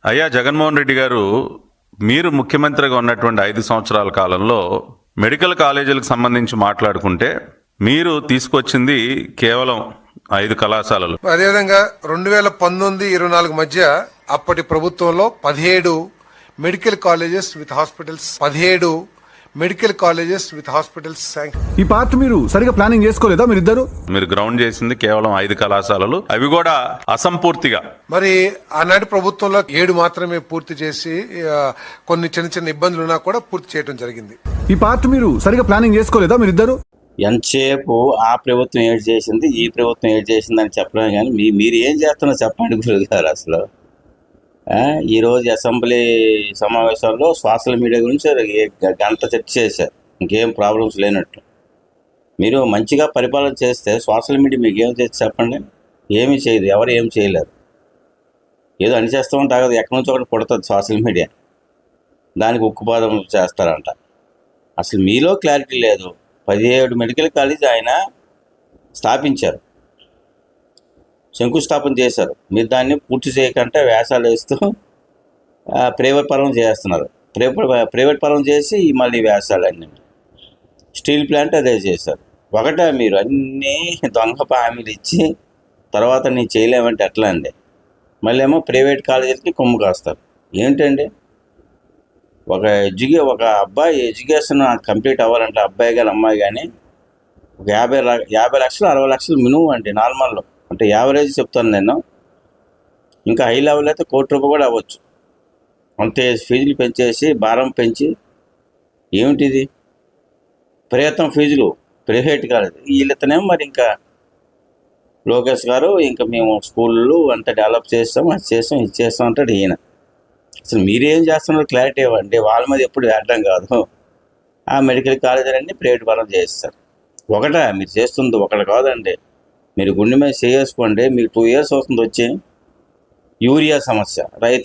అయ్యా జగన్మోహన్ రెడ్డి గారు, మీరు ముఖ్యమంత్రిగా ఉన్నటువంటి 5 సంవత్సరాల కాలంలో మెడికల్ కాలేజీలకు సంబంధించి మాట్లాడుకుంటే మీరు తీసుకొచ్చింది కేవలం 5 కళాశాలలు. అదేవిధంగా 2019-24 మధ్య అప్పటి ప్రభుత్వంలో 17 మెడికల్ కాలేజెస్ విత్ హాస్పిటల్స్ ఈ పార్ట్ మీరు సరిగా ప్లానింగ్ చేసుకోలేదా? మీరు గ్రౌండ్ చేసింది కేవలం 5 కళాశాలలు, అవి కూడా అసంపూర్తిగా. మరి ఆనాటి ప్రభుత్వంలో 7 మాత్రమే పూర్తి చేసి కొన్ని చిన్న ఇబ్బందులు ఉన్నా కూడా పూర్తి చేయడం జరిగింది. ఈ పార్ట్ మీరు సరిగా ప్లానింగ్ చేసుకోలేదా? ఎంతసేపు ఆ ప్రభుత్వం ఏడు చేసింది, ఈ ప్రభుత్వం ఏడు చేసింది అని చెప్పలేము, కానీ మీరు ఏం చేస్తున్నారో చెప్పండి గురువు గారు. అసలు ఈరోజు అసెంబ్లీ సమావేశాల్లో సోషల్ మీడియా గురించి గంట చర్చ చేశారు, ఇంకేం ప్రాబ్లమ్స్ లేనట్టు. మీరు మంచిగా పరిపాలన చేస్తే సోషల్ మీడియా మీకు ఏం చేసి చెప్పండి? ఏమీ చేయదు, ఎవరు ఏం చేయలేరు. ఏదో అని చేస్తామంటే ఆగదు, ఎక్కడి నుంచి ఒకటి పుడుతుంది సోషల్ మీడియా, దానికి ఉక్కుపాదం చేస్తారంట. అసలు మీలో క్లారిటీ లేదు. 17 మెడికల్ కాలేజ్ ఆయన స్థాపించారు, శంకుస్థాపన చేశారు. మీరు దాన్ని పూర్తి చేయకుండా వేషాలు వేస్తూ ప్రైవేట్ పరం చేస్తున్నారు. ప్రైవేట్ పరం చేసి మళ్ళీ వేషాలన్నీ. స్టీల్ ప్లాంట్ అదే చేశారు. ఒకటే మీరు అన్నీ దొంగ హామీలు ఇచ్చి తర్వాత నేను చేయలేమంటే ఎట్లా అండి? మళ్ళీ ఏమో ప్రైవేట్ కాలేజీలకి కొమ్ము కాస్తారు. ఏంటండి? ఒక అబ్బాయి ఎడ్యుకేషన్ కంప్లీట్ అవ్వాలంటే అబ్బాయి కానీ అమ్మాయి కానీ ఒక 50 లక్షలు 60 లక్షలు మినిమం అండి నార్మల్లో. అంటే యావరేజ్ చెప్తాను నేను. ఇంకా హై లెవెల్ అయితే ₹1,00,00,000 కూడా అవ్వచ్చు. అంతే ఫీజులు పెంచేసి భారం పెంచి ఏమిటిది? ప్రయత్నం ఫీజులు ప్రైవేట్ కాలేదు. వీళ్ళతోనేమో మరి ఇంకా లోకేష్ గారు ఇంకా మేము స్కూళ్ళు అంతా డెవలప్ చేస్తాం, అది చేస్తాం, ఇది చేస్తాం అంటాడు ఈయన. అసలు మీరేం చేస్తున్నారో క్లారిటీ ఇవ్వండి. వాళ్ళ మీద ఎప్పుడు వేయడం కాదు. ఆ మెడికల్ కాలేజీలన్నీ ప్రైవేట్ పరం చేస్తారు. మీరు చేస్తుంది ఒకటి కాదండి. మీరు గుండె మీద చేసుకోండి. మీకు 2 years వస్తుంది వచ్చి యూరియా సమస్య రైతు